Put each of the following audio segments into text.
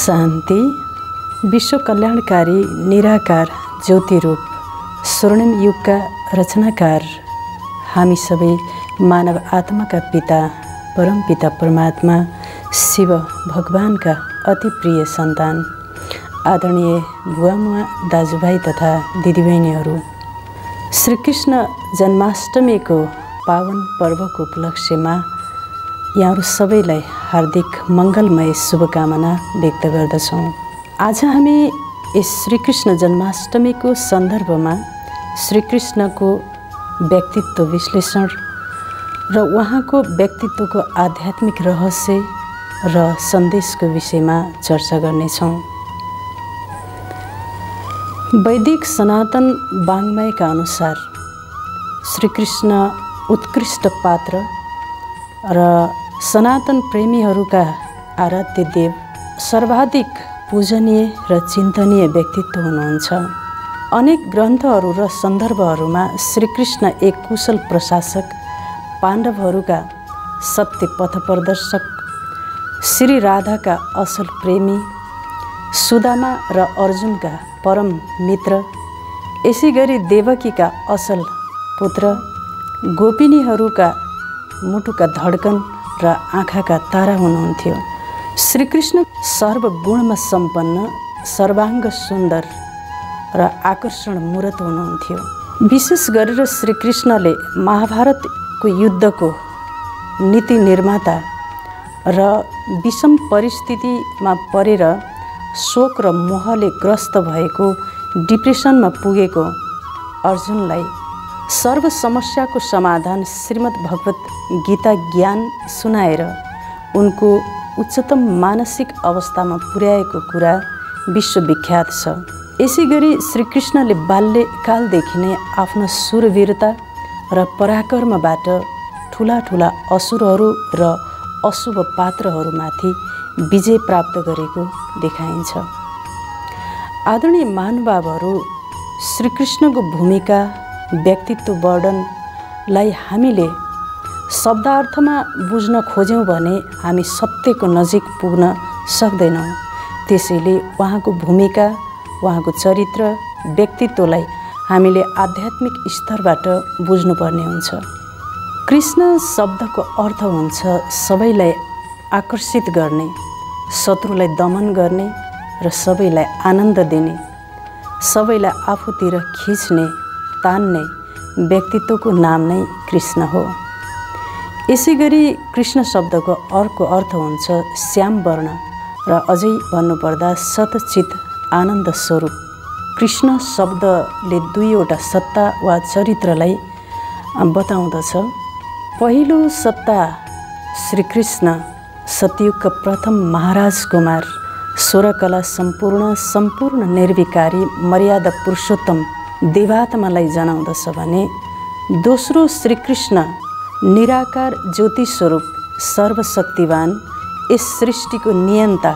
शान्ति विश्व कल्याणकारी निराकार ज्योति रूप स्वर्णिम युगका रचनाकार हामी सबै मानव आत्माका पिता परमपिता परमात्मा शिव भगवानका अति प्रिय सन्तान आदरणीय बुवामुवा दाजुभाइ तथा दिदीबहिनीहरू, श्रीकृष्ण जन्माष्टमीको पावन पर्वको उपलक्ष्यमा यहाँहरू सबैलाई हार्दिक मङ्गलमय शुभकामना व्यक्त गर्दछौँ। आज हामी यस श्रीकृष्ण जन्माष्टमीको सन्दर्भमा श्रीकृष्णको व्यक्तित्व विश्लेषण र उहाँको व्यक्तित्वको आध्यात्मिक रहस्य र सन्देशको विषयमा चर्चा गर्नेछौँ। वैदिक सनातन वाङ्मयका अनुसार श्रीकृष्ण उत्कृष्ट पात्र र सनातन प्रेमीहरूका आराध्य देव, सर्वाधिक पूजनीय र चिन्तनीय व्यक्तित्व हुनुहुन्छ। अनेक ग्रन्थहरू र सन्दर्भहरूमा श्रीकृष्ण एक कुशल प्रशासक, पाण्डवहरूका सत्य पथप्रदर्शक, श्री राधाका असल प्रेमी, सुदामा र अर्जुनका परम मित्र, यसै गरी देवकीका असल पुत्र, गोपिनीहरूका मुटुका धड्कन र आँखाका तारा हुनुहुन्थ्यो। श्रीकृष्ण सर्वगुणमा सम्पन्न, सर्वाङ्ग सुन्दर र आकर्षण मूर्त हुनुहुन्थ्यो। विशेष गरेर श्रीकृष्णले महाभारतको युद्धको नीति निर्माता र विषम परिस्थितिमा परेर शोक र मोहले ग्रस्त भएको, डिप्रेसनमा पुगेको अर्जुनलाई सर्व समस्याको समाधान श्रीमद् भगवत गीता ज्ञान सुनाएर उनको उच्चतम मानसिक अवस्थामा पुर्याएको कुरा विश्वविख्यात छ। यसै गरी श्रीकृष्णले बाल्यकालदेखि नै आफ्नो शूरवीरता र पराक्रमबाट ठुला ठुला असुरहरू र अशुभ पात्रहरूमाथि विजय प्राप्त गरेको देखाइन्छ। आदरणीय महानुभावहरू, श्रीकृष्णको भूमिका, व्यक्तित्व वर्णनलाई हामीले शब्दार्थमा बुझ्न खोज्यौँ भने हामी सत्यको नजिक पुग्न सक्दैनौँ। त्यसैले उहाँको भूमिका, उहाँको चरित्र, व्यक्तित्वलाई हामीले आध्यात्मिक स्तरबाट बुझ्नुपर्ने हुन्छ। कृष्ण शब्दको अर्थ हुन्छ सबैलाई आकर्षित गर्ने, शत्रुलाई दमन गर्ने र सबैलाई आनन्द दिने, सबैलाई आफूतिर खिच्ने, तान्ने व्यक्तित्वको नाम नै कृष्ण हो। यसै गरी कृष्ण शब्दको अर्को अर्थ हुन्छ श्याम वर्ण र अझै भन्नुपर्दा सतचित आनन्द स्वरूप। कृष्ण शब्दले दुईवटा सत्ता वा चरित्रलाई बताउँदछ। पहिलो सत्ता श्रीकृष्ण सतयुगका प्रथम महाराज कुमार, 16 कला सम्पूर्ण निर्विकारी मर्यादा पुरुषोत्तम देवात्मालाई जनाउँदछ भने दोस्रो श्रीकृष्ण निराकार ज्योति स्वरूप, सर्वशक्तिवान, यस सृष्टिको नियन्ता,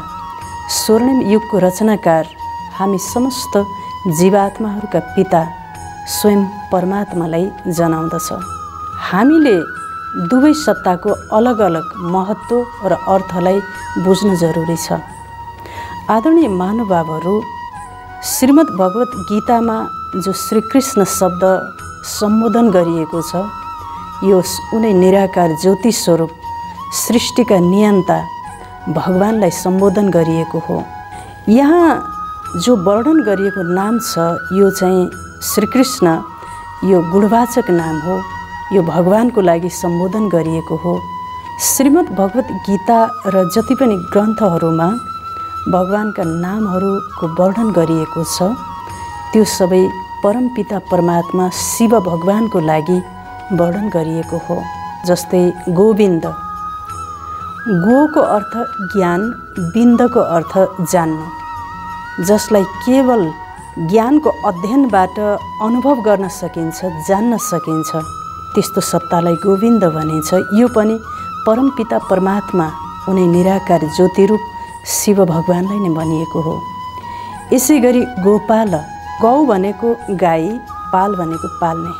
स्वर्णिम युगको रचनाकार, हामी समस्त जीवात्माहरूका पिता स्वयं परमात्मालाई जनाउँदछ। हामीले दुवै सत्ताको अलग अलग महत्त्व र अर्थलाई बुझ्न जरुरी छ। आदरणीय महानुभावहरू, श्रीमद् भगवत गीतामा जो श्रीकृष्ण शब्द सम्बोधन गरिएको छ, यो उनै निराकार ज्योति स्वरूप, सृष्टिका नियन्ता भगवानलाई सम्बोधन गरिएको हो। यहाँ जो वर्णन गरिएको नाम छ, यो चाहिँ श्रीकृष्ण, यो गुणवाचक नाम हो, यो भगवानको लागि सम्बोधन गरिएको हो। श्रीमद् भगवत गीता र जति पनि ग्रन्थहरूमा भगवानका नामहरूको वर्णन गरिएको छ, त्यो सबै परमपिता परमात्मा शिव भगवानको लागि वर्णन गरिएको हो। जस्तै गोविन्द, गोको अर्थ ज्ञान, बिन्दको अर्थ जान्नु, जसलाई केवल ज्ञानको अध्ययनबाट अनुभव गर्न सकिन्छ, जान्न सकिन्छ, त्यस्तो सत्तालाई गोविन्द भनिन्छ। यो पनि परमपिता परमात्मा, उनी निराकार ज्योतिरूप शिव भगवानलाई नै भनिएको हो। यसै गरी गोपाल, गौ भनेको गाई, पाल भनेको पाल्ने।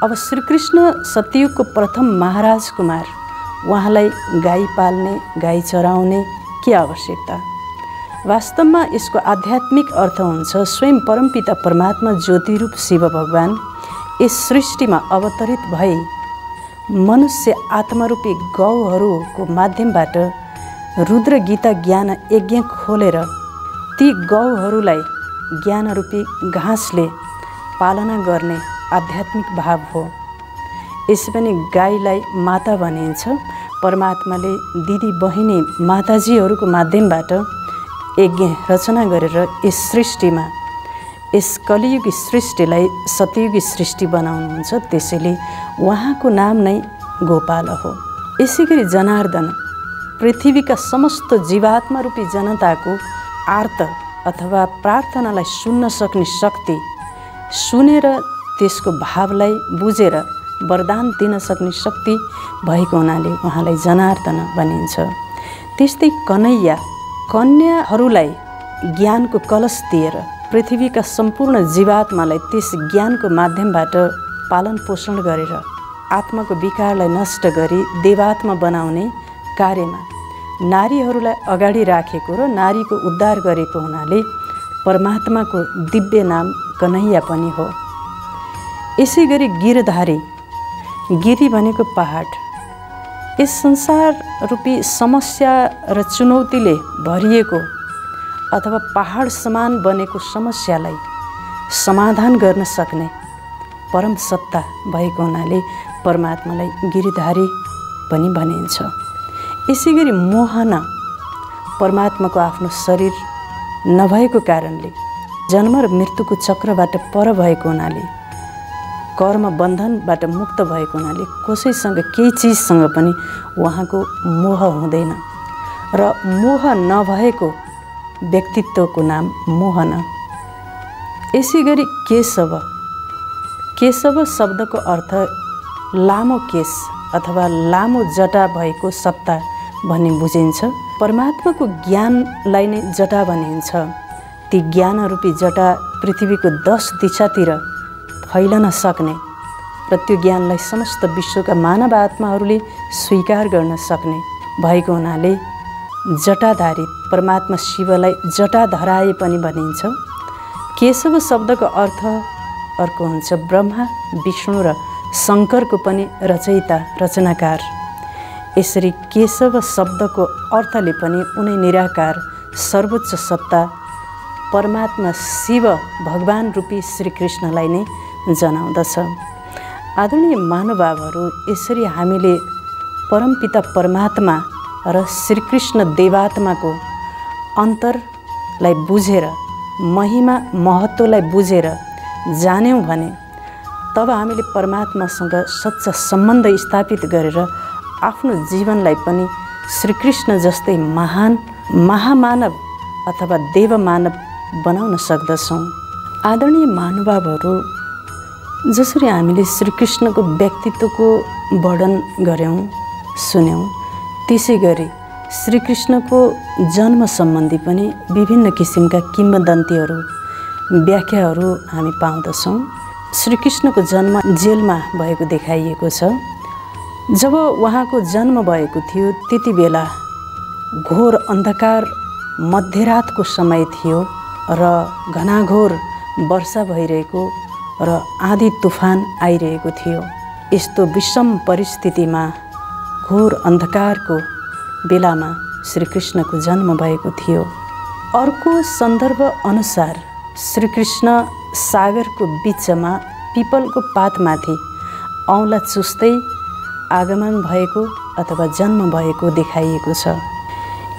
अब श्रीकृष्ण सतयुगको प्रथम महाराज कुमार, उहाँलाई गाई पाल्ने, गाई चराउने के आवश्यकता? वास्तवमा यसको आध्यात्मिक अर्थ हुन्छ स्वयं परमपिता परमात्मा ज्योतिरूप शिव भगवान यस सृष्टिमा अवतरित भई मनुष्य आत्मरूपी गौहरूको माध्यमबाट रुद्र गीता ज्ञान यज्ञ खोलेर ती गौहरूलाई ज्ञानरूपी घाँसले पालना गर्ने आध्यात्मिक भाव हो। यसै पनि गाईलाई माता भनिन्छ। परमात्माले दिदी बहिनी माताजीहरूको माध्यमबाट यज्ञ रचना गरेर यस सृष्टिमा यस कलियुगी सृष्टिलाई सतयुगी सृष्टि बनाउनुहुन्छ। त्यसैले उहाँको नाम नै गोपाल हो। यसैगरी जनार्दन पृथ्वीका समस्त जीवात्मा रूपी जनताको आर्त अथवा प्रार्थनालाई सुन्न सक्ने शक्ति, सुनेर त्यसको भावलाई बुझेर वरदान दिन सक्ने शक्ति भएको हुनाले उहाँलाई जनार्दन भनिन्छ। त्यस्तै कन्हैया कन्याहरूलाई ज्ञानको कलश दिएर पृथ्वीका सम्पूर्ण जीवात्मालाई त्यस ज्ञानको माध्यमबाट पालन पोषण गरेर आत्माको विकारलाई नष्ट गरी देवात्मा बनाउने कार्यमा नारीहरूलाई अगाडि राखेको र नारीको उद्धार गरेको हुनाले परमात्माको दिव्य नाम कन्हैया पनि हो। यसै गरी गिरधारी, गिरी भनेको पहाड, यस संसार रूपी समस्या र चुनौतीले भरिएको अथवा पहाड समान बनेको समस्यालाई समाधान गर्न सक्ने परम सत्ता भएको हुनाले परमात्मालाई गिरिधारी पनि भनिन्छ। यसै गरी मोहना परमात्माको आफ्नो शरीर नभएको कारणले जन्म र मृत्युको चक्रबाट पर भएको हुनाले कर्म बन्धनबाट मुक्त भएको हुनाले कसैसँग केही चिजसँग पनि उहाँको मोह हुँदैन र मोह नभएको व्यक्तित्वको नाम मोहन। यसै गरी केशव, केशव शब्दको अर्थ लामो केश अथवा लामो जटा भएको सत्ता भन्ने बुझिन्छ। परमात्माको ज्ञानलाई नै जटा भनिन्छ। ती ज्ञानरूपी जटा पृथ्वीको 10 दिशातिर फैलन सक्ने र त्यो ज्ञानलाई समस्त विश्वका मानव आत्माहरूले स्वीकार गर्न सक्ने भएको हुनाले जटाधारी परमात्मा शिवलाई जटाधराए पनि भनिन्छ। केशव शब्दको अर्थ अर्को हुन्छ ब्रह्मा विष्णु र शङ्करको पनि रचयिता रचनाकार। यसरी केशव शब्दको अर्थले पनि उनी निराकार सर्वोच्च सत्ता परमात्मा शिव भगवान रूपी श्रीकृष्णलाई नै जनाउँदछ। आदरणीय महानुभावहरू, यसरी हामीले परमपिता परमात्मा र श्रीकृष्ण देवात्माको अन्तरलाई बुझेर महिमा महत्त्वलाई बुझेर जान्यौँ भने तब हामीले परमात्मासँग सच्चा सम्बन्ध स्थापित गरेर आफ्नो जीवनलाई पनि श्रीकृष्ण जस्तै महान महामानव अथवा देवमानव बनाउन सक्दछौँ। आदरणीय महानुभावहरू, जसरी हामीले श्रीकृष्णको व्यक्तित्वको वर्णन गऱ्यौँ सुन्यौँ, त्यसै गरी श्रीकृष्णको जन्म सम्बन्धी पनि विभिन्न किसिमका किंवदन्तीहरू व्याख्याहरू हामी पाउँदछौँ। श्रीकृष्णको जन्म जेलमा भएको देखाइएको छ। जब उहाँको जन्म भएको थियो त्यति बेला घोर अन्धकार मध्यरातको समय थियो र घनाघोर वर्षा भइरहेको र आँधी तुफान आइरहेको थियो। यस्तो विषम परिस्थितिमा घोर अन्धकारको बेलामा श्रीकृष्णको जन्म भएको थियो। अर्को सन्दर्भ अनुसार श्रीकृष्ण सागरको बिचमा पिपलको पातमाथि औँला चुस्दै आगमन भएको अथवा जन्म भएको देखाइएको छ।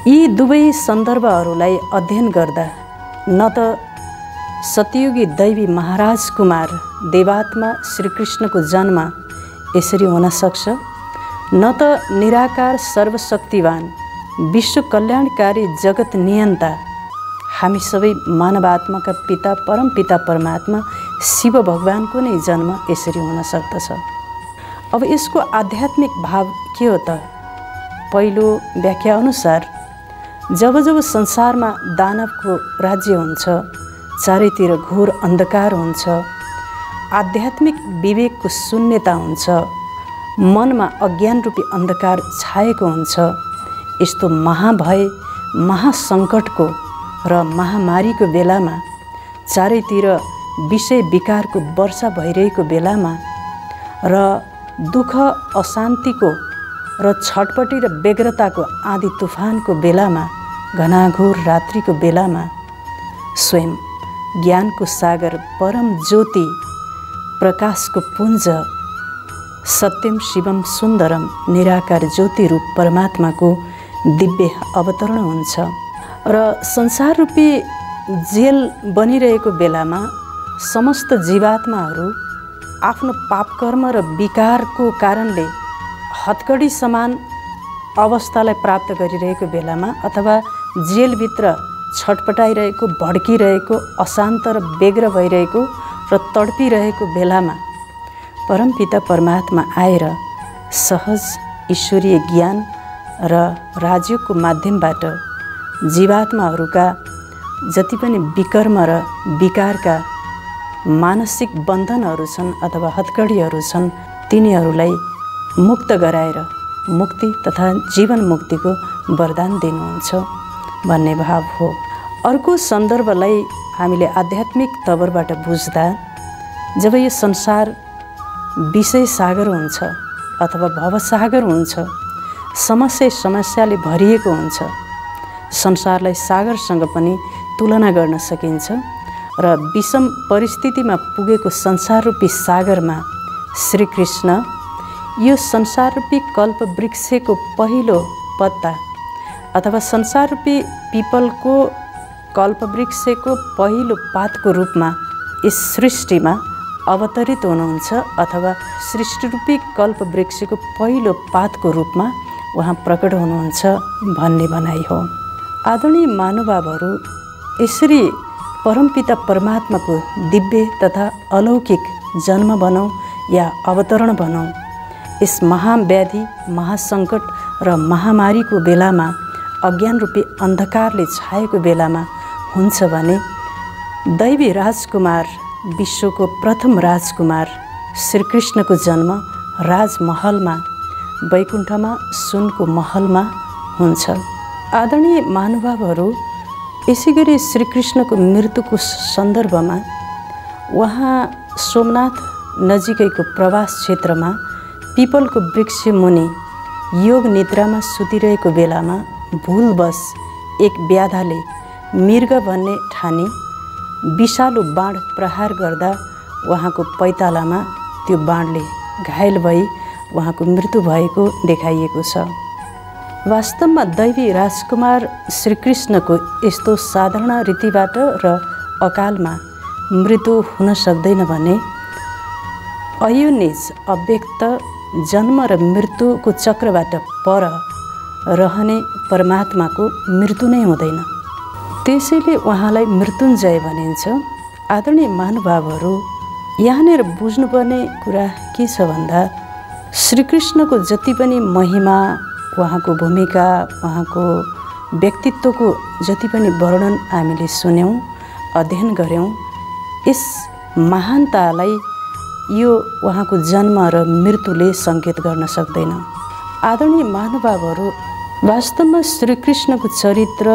यी दुवै सन्दर्भहरूलाई अध्ययन गर्दा न त सतयुगी दैवी महाराज कुमार देवात्मा श्रीकृष्णको जन्म यसरी हुन सक्छ, न त निराकार सर्वशक्तिवान विश्व कल्याणकारी जगत नियन्ता हामी सबै मानवात्माका पिता परमपिता परमात्मा शिव भगवानको नै जन्म यसरी हुन सक्दछ। अब यसको आध्यात्मिक भाव के हो त? पहिलो व्याख्या अनुसार जब जब संसारमा दानवको राज्य हुन्छ, चारैतिर घोर अन्धकार हुन्छ, आध्यात्मिक विवेकको शून्यता हुन्छ, मनमा अज्ञान रूपी अन्धकार छाएको हुन्छ, यस्तो महाभय महासङ्कटको र महामारीको बेलामा, चारैतिर विषय विकारको वर्षा भइरहेको बेलामा र दुःख अशान्तिको र छटपटी र व्यग्रताको आँधी तुफानको बेलामा, घनाघोर रात्रिको बेलामा स्वयं ज्ञानको सागर, परम ज्योति, प्रकाशको पुञ्ज, सत्यम शिवम सुन्दरम निराकार ज्योति रूप परमात्माको दिव्य अवतरण हुन्छ र संसार रूपी जेल बनिरहेको बेलामा समस्त जीवात्माहरू आफ्नो पापकर्म र विकारको कारणले हतकडी समान अवस्थालाई प्राप्त गरिरहेको बेलामा अथवा जेलभित्र छटपटाइरहेको, भड्किरहेको, अशान्त र व्यग्र भइरहेको र तडपिरहेको बेलामा परमपिता परमात्मा आएर सहज ईश्वरीय ज्ञान र राजयोगको माध्यमबाट जीवात्माहरूका जति पनि विकर्म र विकारका मानसिक बन्धनहरू छन् अथवा हतकडीहरू छन्, तिनीहरूलाई मुक्त गराएर मुक्ति तथा जीवन मुक्तिको वरदान दिनुहुन्छ भन्ने भाव हो। अर्को सन्दर्भलाई हामीले आध्यात्मिक तवरबाट बुझ्दा, जब यो संसार विषय सागर हुन्छ अथवा भवसागर हुन्छ, समस्याले भरिएको हुन्छ, संसारलाई सागरसँग पनि तुलना गर्न सकिन्छ र विषम परिस्थितिमा पुगेको संसार रूपी सागरमा श्रीकृष्ण यो संसार रूपी कल्प वृक्षको पहिलो पत्ता अथवा संसार रूपी पिपलको कल्प वृक्षको पहिलो पातको रूपमा यस सृष्टिमा अवतरित हुनुहुन्छ अथवा सृष्टि रूपी कल्प वृक्षको पहिलो पातको रूपमा उहाँ प्रकट हुनुहुन्छ भन्ने भनाइ हो। आदरणीय महानुभावहरू, यसरी परमपिता परमात्माको दिव्य तथा अलौकिक जन्म भनौँ या अवतरण भनौँ, यस महाव्याधि, महासङ्कट र महामारीको बेलामा, अज्ञान रूपी अन्धकारले छाएको बेलामा हुन्छ भने दैवी राजकुमार, विश्वको प्रथम राजकुमार श्रीकृष्णको जन्म राजमहलमा, वैकुण्ठमा सुनको महलमा हुन्छ। आदरणीय महानुभावहरू, यसै गरी श्रीकृष्णको मृत्युको सन्दर्भमा उहाँ सोमनाथ नजिकैको प्रवास क्षेत्रमा पिपलको वृक्ष मुनि योग निद्रामा सुतिरहेको बेलामा भुलवश एक व्याधाले मृग भन्ने ठानी विषालु बाण प्रहार गर्दा उहाँको पैतालामा त्यो बाणले घायल भई उहाँको मृत्यु भएको देखाइएको छ। वास्तवमा दैवी राजकुमार श्रीकृष्णको यस्तो साधारण रीतिबाट र अकालमा मृत्यु हुन सक्दैन भने अयोनिज अव्यक्त जन्म र मृत्युको चक्रबाट पर रहने परमात्माको मृत्यु नै हुँदैन। त्यसैले उहाँलाई मृत्युञ्जय भनिन्छ। आदरणीय महानुभावहरू, यहाँनिर बुझ्नुपर्ने कुरा के छ भन्दा, श्रीकृष्णको जति पनि महिमा, उहाँको भूमिका, उहाँको व्यक्तित्वको जति पनि वर्णन हामीले सुन्यौँ, अध्ययन गऱ्यौँ, यस महानतालाई यो उहाँको जन्म र मृत्युले सङ्केत गर्न सक्दैन। आदरणीय महानुभावहरू, वास्तवमा श्रीकृष्णको चरित्र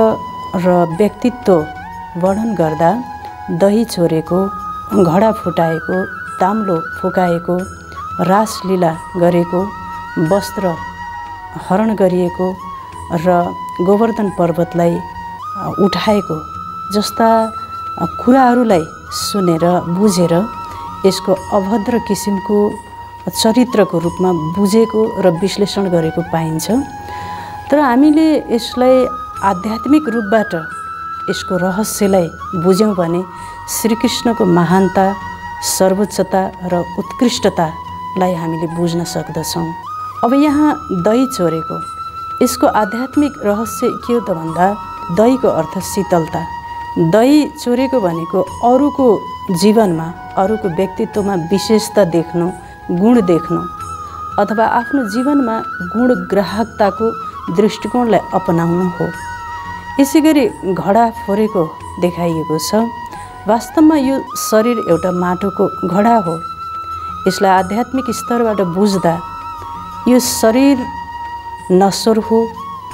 र व्यक्तित्व वर्णन गर्दा दही चोरेको, घडा फुटाएको, ताम्लो फुकाएको, रासलीला गरेको, वस्त्र हरण गरिएको र गोवर्धन पर्वतलाई उठाएको जस्ता कुराहरूलाई सुनेर बुझेर यसको अभद्र किसिमको चरित्रको रूपमा बुझेको र विश्लेषण गरेको पाइन्छ। तर हामीले यसलाई आध्यात्मिक रूपबाट यसको रहस्यलाई बुझ्यौँ भने श्रीकृष्णको महानता, सर्वोच्चता र उत्कृष्टतालाई हामीले बुझ्न सक्दछौँ। अब यहाँ दही चोरेको, यसको आध्यात्मिक रहस्य के हो त भन्दा, दहीको अर्थ शीतलता। दही चोरेको भनेको अरूको जीवनमा, अरूको व्यक्तित्वमा विशेषता देख्नु, गुण देख्नु अथवा आफ्नो जीवनमा गुण ग्राहकताको दृष्टिकोणलाई अपनाउनु हो। यसै गरी घडा फोरेको देखाइएको छ। वास्तवमा यो शरीर एउटा माटोको घडा हो। यसलाई आध्यात्मिक स्तरबाट बुझ्दा यो शरीर नश्वर हो,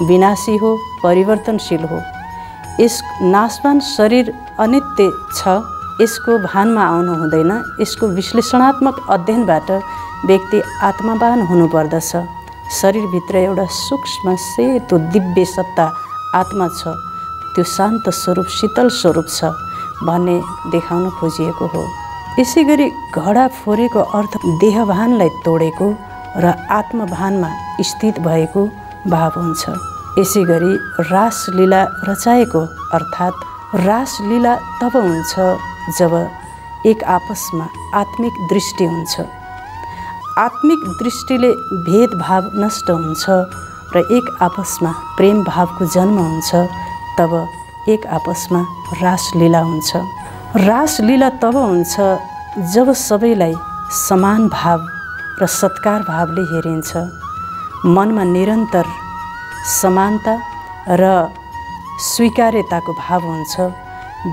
विनाशी हो, परिवर्तनशील हो। यस नाशवान शरीर अनित्य छ, यसको भानमा आउनु हुँदैन। यसको विश्लेषणात्मक अध्ययनबाट व्यक्ति आत्मावान हुनुपर्दछ। शरीरभित्र एउटा सूक्ष्म सेतो दिव्य सत्ता आत्मा छ, त्यो शान्त स्वरूप शीतल स्वरूप छ भन्ने देखाउन खोजिएको हो। यसै गरी घडा फोरेको अर्थ देहभानलाई तोडेको र आत्मभानमा स्थित भएको भाव हुन्छ। यसै गरी रासलीला रचाएको अर्थात् रासलीला तब हुन्छ जब एक आपसमा आत्मिक दृष्टि हुन्छ। आत्मिक दृष्टिले भेदभाव नष्ट हुन्छ र एक आपसमा प्रेम भावको जन्म हुन्छ, तब एक आपसमा रासलीला हुन्छ। रासलीला तब हुन्छ जब सबैलाई समान भाव र सत्कार भावले हेरिन्छ। मनमा निरन्तर समानता र स्वीकार्यताको भाव हुन्छ।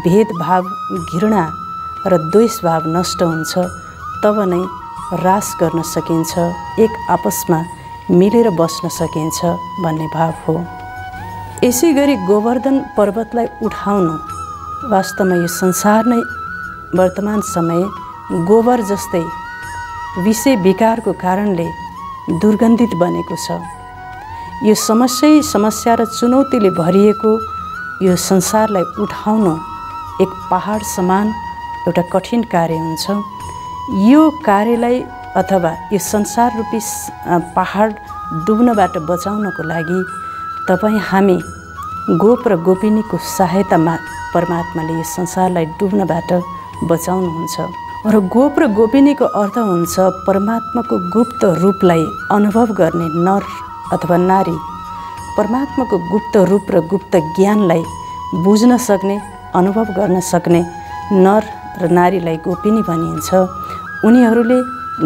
भेदभाव, घृणा र द्वेषभाव नष्ट हुन्छ, तब नै रास गर्न सकिन्छ, एक आपसमा मिलेर बस्न सकिन्छ भन्ने भाव हो। यसै गरी गोवर्धन पर्वतलाई उठाउनु, वास्तवमा यो संसार नै वर्तमान समय गोबर जस्तै विषय विकारको कारणले दुर्गन्धित बनेको छ। यो समस्या र चुनौतीले भरिएको यो संसारलाई उठाउनु एक पहाड समान एउटा कठिन कार्य हुन्छ। यो कार्यलाई अथवा यो संसार रूपी पहाड डुब्नबाट बचाउनको लागि तपाईँ हामी गोप र गोपिनीको सहायतामा परमात्माले यो संसारलाई डुब्नबाट बचाउनुहुन्छ। र गोप र गोपिनीको अर्थ हुन्छ परमात्माको गुप्त रूपलाई अनुभव गर्ने नर अथवा नारी। परमात्माको गुप्त रूप र गुप्त ज्ञानलाई बुझ्न सक्ने, अनुभव गर्न सक्ने नर र नारीलाई गोपिनी भनिन्छ। उनीहरूले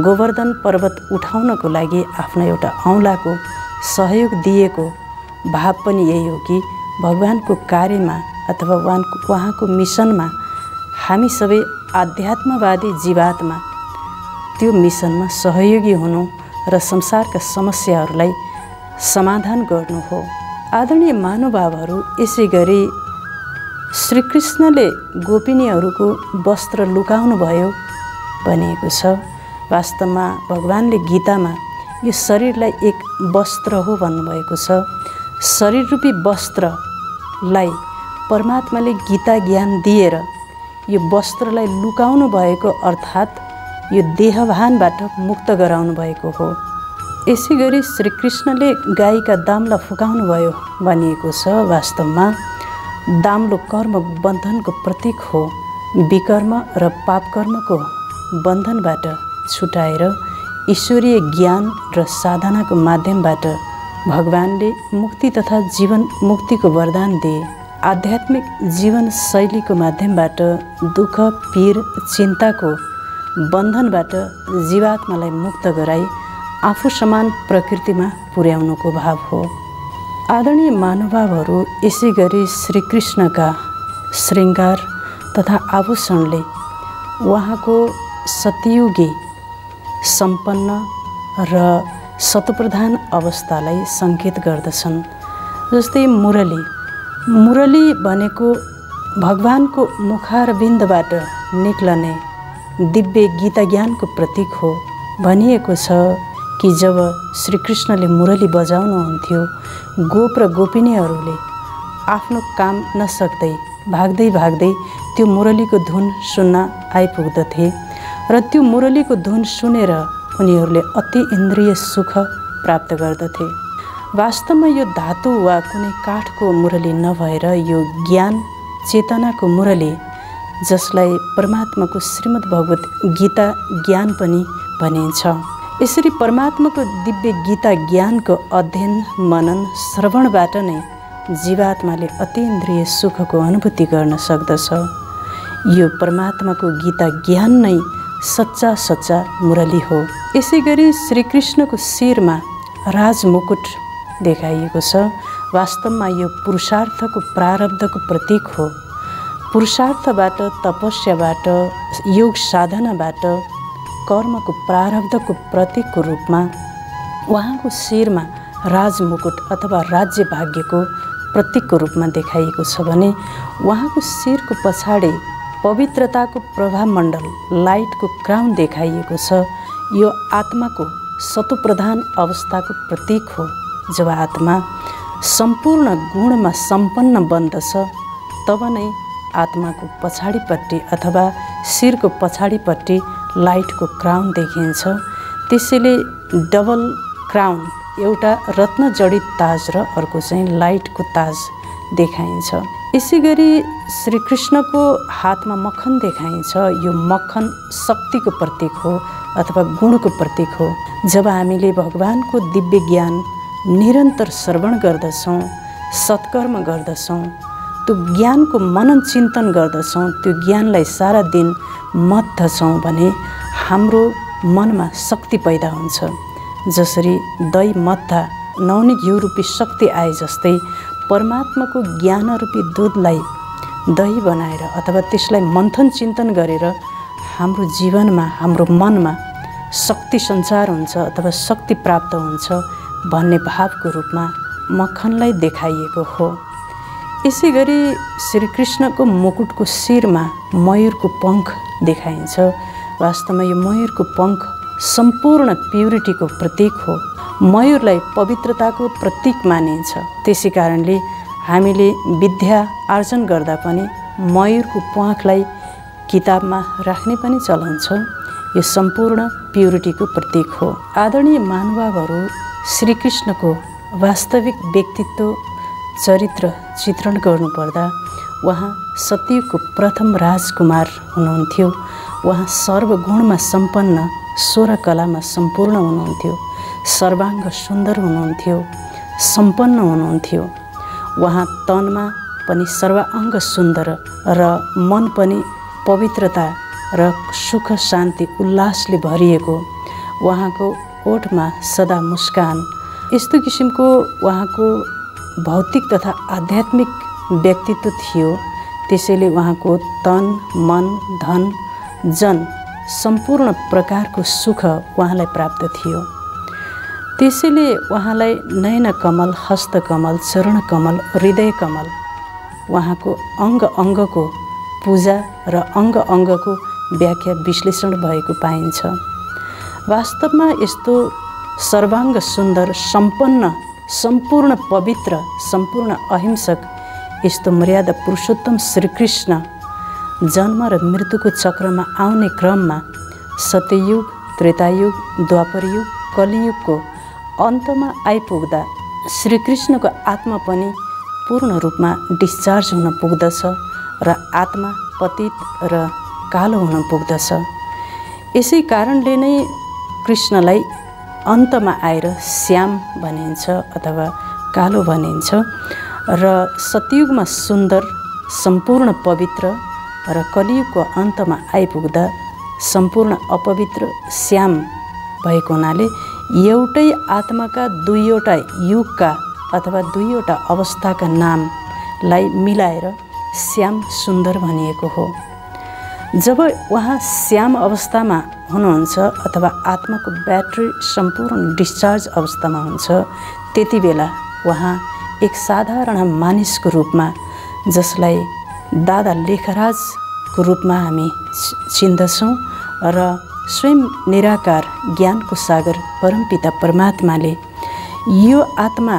गोवर्धन पर्वत उठाउनको लागि आफ्नो एउटा औँलाको सहयोग दिएको भाव पनि यही हो कि भगवानको कार्यमा अथवा उहाँको मिसनमा हामी सबै आध्यात्मवादी जीवात्मा त्यो मिसनमा सहयोगी हुनु र संसारका समस्याहरूलाई समाधान गर्नु हो। आदरणीय महानुभावहरू, यसै गरी श्रीकृष्णले गोपिनीहरूको वस्त्र लुकाउनु भयो भनिएको छ। वास्तवमा भगवानले गीतामा यो शरीरलाई एक वस्त्र हो भन्नुभएको छ। शरीररूपी वस्त्रलाई परमात्माले गीता ज्ञान दिएर यो वस्त्रलाई लुकाउनु भएको अर्थात् यो देहभानबाट मुक्त गराउनु भएको हो। यसै गरी श्रीकृष्णले गाईका दामलाई फुकाउनु भयो भनिएको छ। वास्तवमा दाम्लो कर्म बन्धनको प्रतीक हो। विकर्म र पापकर्मको बन्धनबाट छुटाएर ईश्वरीय ज्ञान र साधनाको माध्यमबाट भगवानले मुक्ति तथा जीवन मुक्तिको वरदान दिए। आध्यात्मिक जीवन शैलीको माध्यमबाट दुःख, पीर, चिन्ताको बन्धनबाट जीवात्मालाई मुक्त गराई आफू समान प्रकृतिमा पुर्याउनुको भाव हो। आदरणीय महानुभावहरू, यसै गरी श्रीकृष्णका श्रृङ्गार तथा आभूषणले उहाँको सतयुगी सम्पन्न र शतप्रधान अवस्थालाई सङ्केत गर्दछन्। जस्तै मुरली भनेको भगवानको मुखारविन्दबाट निक्लने दिव्य गीता ज्ञानको प्रतीक हो। भनिएको छ कि जब श्रीकृष्णले मुरली बजाउनुहुन्थ्यो, गोप र गोपिनीहरूले आफ्नो काम नसक्दै भाग्दै भाग्दै त्यो मुरलीको धुन सुन्न आइपुग्दथे र त्यो मुरलीको धुन सुनेर उनीहरूले अति इन्द्रिय सुख प्राप्त गर्दथे। वास्तवमा यो धातु वा कुनै काठको मुरली नभएर यो ज्ञान चेतनाको मुरली, जसलाई परमात्माको श्रीमद् भगवत गीता ज्ञान पनि भनिन्छ। यसरी परमात्माको दिव्य गीता ज्ञानको अध्ययन, मनन, श्रवणबाट नै जीवात्माले अतीन्द्रिय सुखको अनुभूति गर्न सक्दछ। यो परमात्माको गीता ज्ञान नै सच्चा मुरली हो। यसै गरी श्रीकृष्णको शिरमा राजमुकुट देखाइएको छ। वास्तवमा यो पुरुषार्थको प्रारब्धको प्रतीक हो। पुरुषार्थबाट, तपस्याबाट, योग साधनाबाट कर्मको प्रारब्धको प्रतीकको रूपमा उहाँको शिरमा राजमुकुट अथवा राज्य भाग्यको प्रतीकको रूपमा देखाइएको छ भने उहाँको शिरको पछाडि पवित्रताको प्रभामण्डल लाइटको क्राउन देखाइएको छ। यो आत्माको सतोप्रधान अवस्थाको प्रतीक हो। जब आत्मा सम्पूर्ण गुणमा सम्पन्न बन्दछ तब नै आत्माको पछाडिपट्टि अथवा शिरको पछाडिपट्टि लाइटको क्राउन देखिन्छ। त्यसैले डबल क्राउन, एउटा रत्न जडित ताज र अर्को चाहिँ लाइटको ताज देखाइन्छ। यसै गरी श्रीकृष्णको हातमा मक्खन देखाइन्छ। यो मक्खन शक्तिको प्रतीक हो अथवा गुणको प्रतीक हो। जब हामीले भगवानको दिव्य ज्ञान निरन्तर श्रवण गर्दछौँ, सत्कर्म गर्दछौँ, त्यो ज्ञानको मनन चिन्तन गर्दछौँ, त्यो ज्ञानलाई सारा दिन मथ्दछौँ भने हाम्रो मनमा शक्ति पैदा हुन्छ। जसरी दही मत्था नौनी घिउ रूपी शक्ति आए जस्तै परमात्माको ज्ञानरूपी दुधलाई दही बनाएर अथवा त्यसलाई मन्थन चिन्तन गरेर हाम्रो जीवनमा, हाम्रो मनमा शक्ति सञ्चार हुन्छ अथवा शक्ति प्राप्त हुन्छ भन्ने भावको रूपमा मक्खनलाई देखाइएको हो। यसै गरी श्रीकृष्णको मुकुटको शिरमा मयूरको पङ्ख देखाइन्छ। वास्तवमा यो मयूरको पङ्ख सम्पूर्ण प्युरिटीको प्रतीक हो। मयूरलाई पवित्रताको प्रतीक मानिन्छ। त्यसै कारणले हामीले विद्या आर्जन गर्दा पनि मयूरको प्वाँखलाई किताबमा राख्ने पनि चलन छ। यो सम्पूर्ण प्युरिटीको प्रतीक हो। आदरणीय महानुभावहरू, श्रीकृष्णको वास्तविक व्यक्तित्व चरित्र चित्रण गर्नुपर्दा उहाँ सत्ययुगको प्रथम राजकुमार हुनुहुन्थ्यो। उहाँ सर्वगुणमा सम्पन्न, 16 कलामा सम्पूर्ण हुनुहुन्थ्यो। सर्वाङ्ग सुन्दर हुनुहुन्थ्यो, सम्पन्न हुनुहुन्थ्यो। उहाँ तनमा पनि सर्वाङ्ग सुन्दर र मन पनि पवित्रता र सुख शान्ति उल्लासले भरिएको। उहाँको ओठमा सदा मुस्कान। यस्तो किसिमको उहाँको भौतिक तथा आध्यात्मिक व्यक्तित्व थियो। त्यसैले उहाँको तन, मन, धन, जन सम्पूर्ण प्रकारको सुख उहाँलाई प्राप्त थियो। त्यसैले उहाँलाई नयन कमल, हस्त कमल, चरण कमल, हृदय कमल, उहाँको अङ्ग अङ्गको पूजा र अङ्ग अङ्गको व्याख्या विश्लेषण भएको पाइन्छ। वास्तवमा यस्तो सर्वाङ्ग सुन्दर, सम्पन्न, सम्पूर्ण पवित्र, सम्पूर्ण अहिंसक, यस्तो मर्यादा पुरुषोत्तम श्रीकृष्ण जन्म र मृत्युको चक्रमा आउने क्रममा सत्ययुग, त्रेतायुग, द्वापरयुग, कलियुगको अन्तमा आइपुग्दा श्रीकृष्णको आत्मा पनि पूर्ण रूपमा डिस्चार्ज हुन पुग्दछ र आत्मा पतित र कालो हुन पुग्दछ। यसै कारणले नै कृष्णलाई अन्तमा आएर श्याम भनिन्छ अथवा कालो भनिन्छ र सतयुगमा सुन्दर, सम्पूर्ण पवित्र र कलियुगको अन्तमा आइपुग्दा सम्पूर्ण अपवित्र श्याम भएको हुनाले एउटै आत्माका दुईवटा युगका अथवा दुईवटा अवस्थाका नामलाई मिलाएर श्याम सुन्दर भनिएको हो। जब उहाँ श्याम अवस्थामा हुनुहुन्छ अथवा आत्माको ब्याट्री सम्पूर्ण डिस्चार्ज अवस्थामा हुन्छ, त्यति बेला उहाँ एक साधारण मानिसको रूपमा, जसलाई दादा लेखराजको रूपमा हामी चिन्दछौँ र स्वयं निराकार ज्ञानको सागर परमपिता परमात्माले यो आत्मा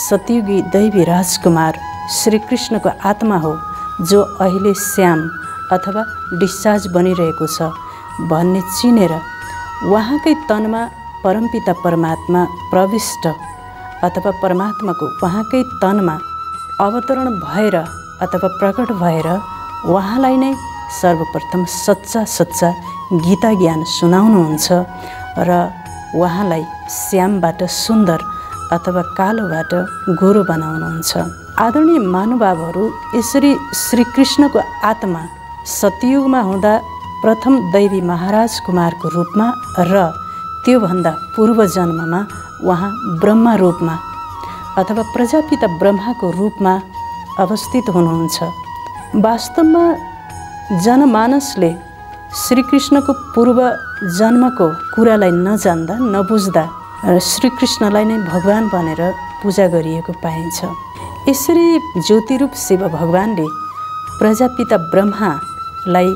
सतयुगी दैवी राजकुमार श्रीकृष्णको आत्मा हो जो अहिले श्याम अथवा डिस्चार्ज बनिरहेको छ भन्ने चिनेर उहाँकै तनमा परमपिता परमात्मा प्रविष्ट अथवा परमात्माको उहाँकै तनमा अवतरण भएर अथवा प्रकट भएर उहाँलाई नै सर्वप्रथम सच्चा गीता ज्ञान सुनाउनुहुन्छ र उहाँलाई श्यामबाट सुन्दर अथवा कालोबाट गोरो बनाउनुहुन्छ। आदरणीय महानुभावहरू, यसरी श्रीकृष्णको आत्मा सतयुगमा हुँदा प्रथम दैवी महाराज कुमारको रूपमा र त्योभन्दा पूर्व जन्ममा उहाँ ब्रह्मा रूपमा अथवा प्रजापिता ब्रह्माको रूपमा अवस्थित हुनुहुन्छ। वास्तवमा जनमानसले श्रीकृष्णको पूर्व जन्मको कुरालाई नजान्दा नबुझ्दा श्रीकृष्णलाई नै भगवान भनेर पूजा गरिएको पाइन्छ। यसरी ज्योतिरूप शिव भगवानले प्रजापिता ब्रह्मालाई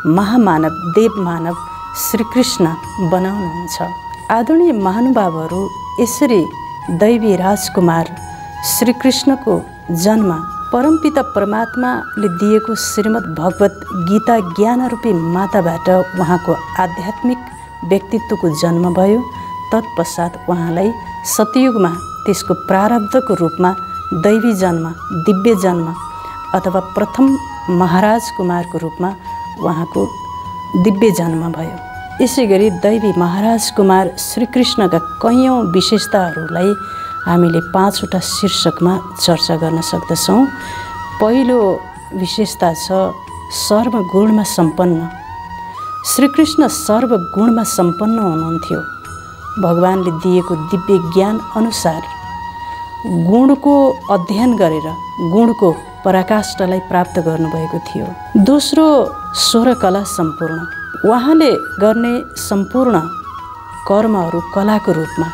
महामानव देवमानव श्रीकृष्ण बनाउनुहुन्छ। आदरणीय महानुभावहरू, यसरी दैवी राजकुमार श्रीकृष्णको जन्म परमपिता परमात्माले दिएको श्रीमद् भगवत गीता ज्ञानरूपी माताबाट उहाँको आध्यात्मिक व्यक्तित्वको जन्म भयो। तत्पश्चात उहाँलाई सतयुगमा त्यसको प्रारब्धको रूपमा दैवी जन्म, दिव्य जन्म अथवा प्रथम महाराज कुमारको रूपमा उहाँको दिव्य जन्म भयो। यसै गरी दैवी महाराज कुमार श्रीकृष्णका कैयौँ विशेषताहरूलाई हामीले 5वटा शीर्षकमा चर्चा गर्न सक्दछौँ। पहिलो विशेषता छ सर्वगुणमा सम्पन्न। श्रीकृष्ण सर्वगुणमा सम्पन्न हुनुहुन्थ्यो। भगवानले दिएको दिव्य ज्ञान अनुसार गुणको अध्ययन गरेर गुणको पराकाष्ठलाई प्राप्त गर्नुभएको थियो। दोस्रो, 16 कला सम्पूर्ण। उहाँले गर्ने सम्पूर्ण कर्महरू कलाको रूपमा,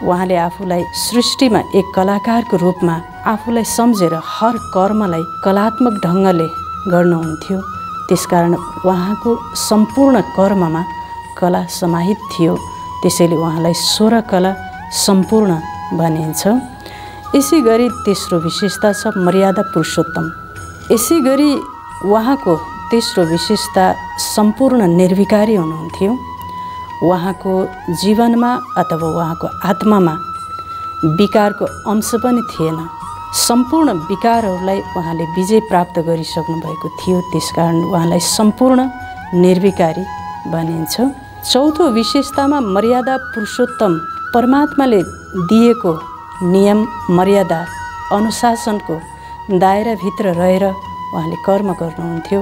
उहाँले आफूलाई सृष्टिमा एक कलाकारको रूपमा आफूलाई सम्झेर हर कर्मलाई कलात्मक ढङ्गले गर्नुहुन्थ्यो। त्यसकारण उहाँको सम्पूर्ण कर्ममा कला समाहित थियो। त्यसैले उहाँलाई 16 कला सम्पूर्ण भनिन्छ। यसै गरी तेस्रो विशेषता छ मर्यादा पुरुषोत्तम। यसै गरी उहाँको तेस्रो विशेषता सम्पूर्ण निर्विकारी हुनुहुन्थ्यो। उहाँको जीवनमा अथवा उहाँको आत्मामा विकारको अंश पनि थिएन। सम्पूर्ण विकारहरूलाई उहाँले विजय प्राप्त गरिसक्नु भएको थियो। त्यसकारण उहाँलाई सम्पूर्ण निर्विकारी भनिन्छ। चौथो विशेषतामा मर्यादा पुरुषोत्तम। परमात्माले दिएको नियम, मर्यादा, अनुशासनको दायराभित्र रहेर उहाँले कर्म गर्नुहुन्थ्यो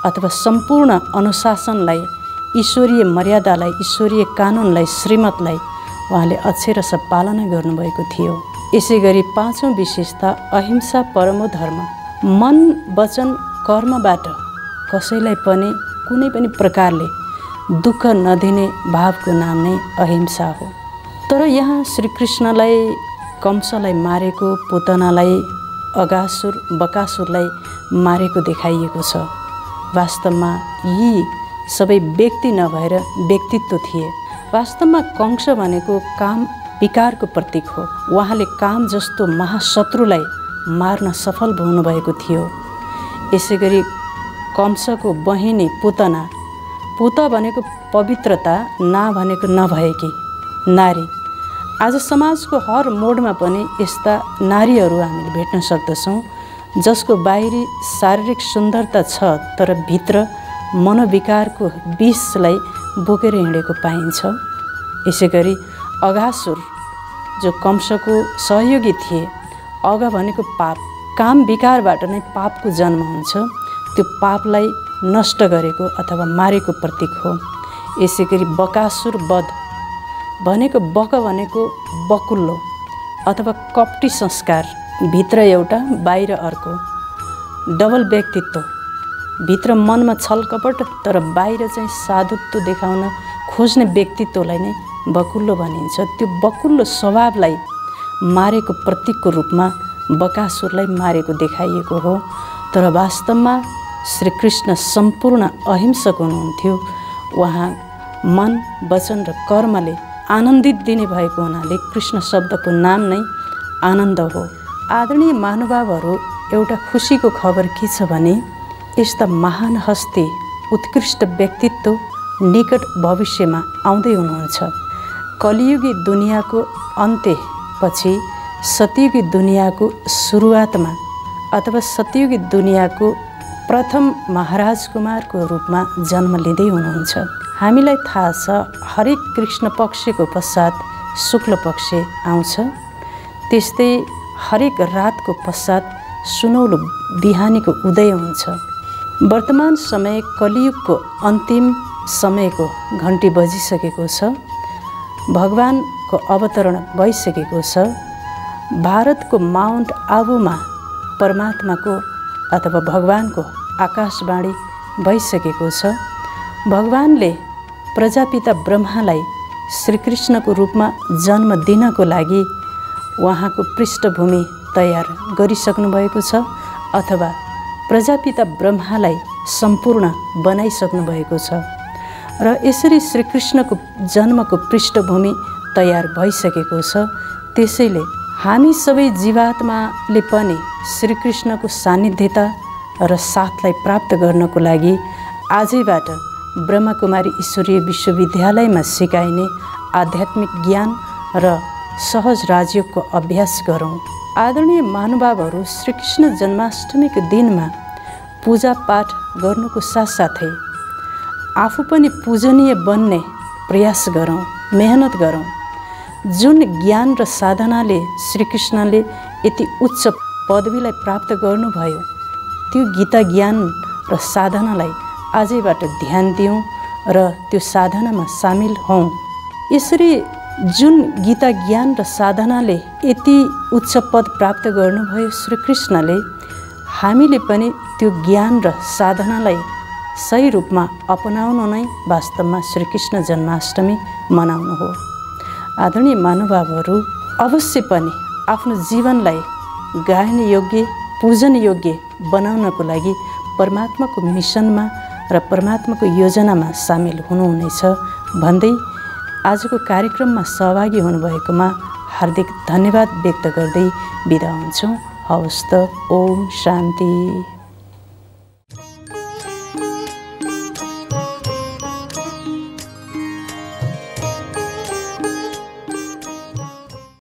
अथवा सम्पूर्ण अनुशासनलाई, ईश्वरीय मर्यादालाई, ईश्वरीय कानुनलाई, श्रीमतलाई उहाँले अक्षरश पालना गर्नुभएको थियो। यसै गरी 5औं विशेषता अहिंसा परमो धर्म। मन, वचन, कर्मबाट कसैलाई पनि कुनै पनि प्रकारले दुःख नदिने भावको नाम नै अहिंसा हो। तर यहाँ श्रीकृष्णलाई कंसलाई मारेको, पुतनालाई, अगासुर, बकासुरलाई मारेको देखाइएको छ। वास्तवमा यी सबै व्यक्ति नभएर व्यक्तित्व थिए। वास्तवमा कंस भनेको काम विकारको प्रतीक हो। उहाँले काम जस्तो महाशत्रुलाई मार्न सफल हुनुभएको थियो। यसै गरी कंसको बहिनी पुतना, पुत भनेको पवित्रता, ना भनेको नभएकी नारी। आज समाजको हर मोडमा पनि यस्ता नारीहरू हामीले भेट्न सक्दछौँ जसको बाहिरी शारीरिक सुन्दरता छ तर भित्र मनोविकारको विषलाई बोकेर हिँडेको पाइन्छ। यसै गरी अगासुर जो कंसको सहयोगी थिए, अग भनेको पाप, काम विकारबाट नै पापको जन्म हुन्छ। त्यो पापलाई नष्ट गरेको अथवा मारेको प्रतीक हो। यसै गरी बकासुर वध भनेको, बक भनेको बकुल्लो अथवा कपटी संस्कार, भित्र एउटा बाहिर अर्को, डबल व्यक्तित्व, भित्र मनमा छलकपट तर बाहिर चाहिँ साधुत्व देखाउन खोज्ने व्यक्तित्वलाई नै बकुल्लो भनिन्छ। त्यो बकुल्लो स्वभावलाई मारेको प्रतीकको रूपमा बकासुरलाई मारेको देखाइएको हो। तर वास्तवमा श्रीकृष्ण सम्पूर्ण अहिंसक हुनुहुन्थ्यो। उहाँ मन, वचन र कर्मले आनन्दित दिने भएको हुनाले कृष्ण शब्दको नाम नै आनन्द हो। आदरणीय महानुभावहरू, एउटा खुसीको खबर के छ भने यस्ता महान हस्ती, उत्कृष्ट व्यक्तित्व निकट भविष्यमा आउँदै हुनुहुन्छ। कलियुगी दुनियाँको अन्त्यपछि सतयुगी दुनियाँको सुरुवातमा अथवा सतयुगी दुनियाँको प्रथम महाराज कुमारको रूपमा जन्म लिँदै हुनुहुन्छ। हामीलाई थाहा छ हरेक कृष्ण पक्षको पश्चात शुक्ल पक्ष आउँछ। त्यस्तै हरेक रातको पश्चात सुनौलो बिहानीको उदय हुन्छ। वर्तमान समय कलियुगको अन्तिम समयको घन्टी बजिसकेको छ। भगवानको अवतरण भइसकेको छ। भारतको माउन्ट आबुमा परमात्माको अथवा भगवानको आकाशवाणी भइसकेको छ। भगवानले प्रजापिता ब्रह्मालाई श्रीकृष्णको रूपमा जन्म दिनको लागि उहाँको पृष्ठभूमि तयार गरिसक्नु भएको छ अथवा प्रजापिता ब्रह्मालाई सम्पूर्ण बनाइसक्नु भएको छ र यसरी श्रीकृष्णको जन्मको पृष्ठभूमि तयार भइसकेको छ। त्यसैले हामी सबै जीवात्माले पनि श्रीकृष्णको सान्निध्यता र साथलाई प्राप्त गर्नको लागि आजैबाट ब्रह्मकुमारी ईश्वरीय विश्वविद्यालयमा सिकाइने आध्यात्मिक ज्ञान र सहज राजयोगको अभ्यास गरौँ। आदरणीय महानुभावहरू, श्रीकृष्ण जन्माष्टमीको दिनमा पूजापाठ गर्नुको साथसाथै आफू पनि पूजनीय बन्ने प्रयास गरौँ, मेहनत गरौँ। जुन ज्ञान र साधनाले श्रीकृष्णले यति उच्च पदवीलाई प्राप्त गर्नुभयो त्यो गीता ज्ञान र साधनालाई आजैबाट ध्यान दिउँ र त्यो साधनामा सामेल हौँ। यसरी जुन गीता ज्ञान र साधनाले यति उच्च पद प्राप्त गर्नुभयो श्रीकृष्णले, हामीले पनि त्यो ज्ञान र साधनालाई सही रूपमा अपनाउनु नै वास्तवमा श्रीकृष्ण जन्माष्टमी मनाउनु हो। आदरणीय महानुभावहरू, अवश्य पनि आफ्नो जीवनलाई गायन योग्य, पूजन योग्य बनाउनको लागि परमात्माको मिसनमा र परमात्माको योजनामा सामेल हुनुहुनेछ भन्दै आजको कार्यक्रममा सहभागी हुनुभएकोमा हार्दिक धन्यवाद व्यक्त गर्दै बिदा हुन्छौँ। हवस् त। ओम शान्ति।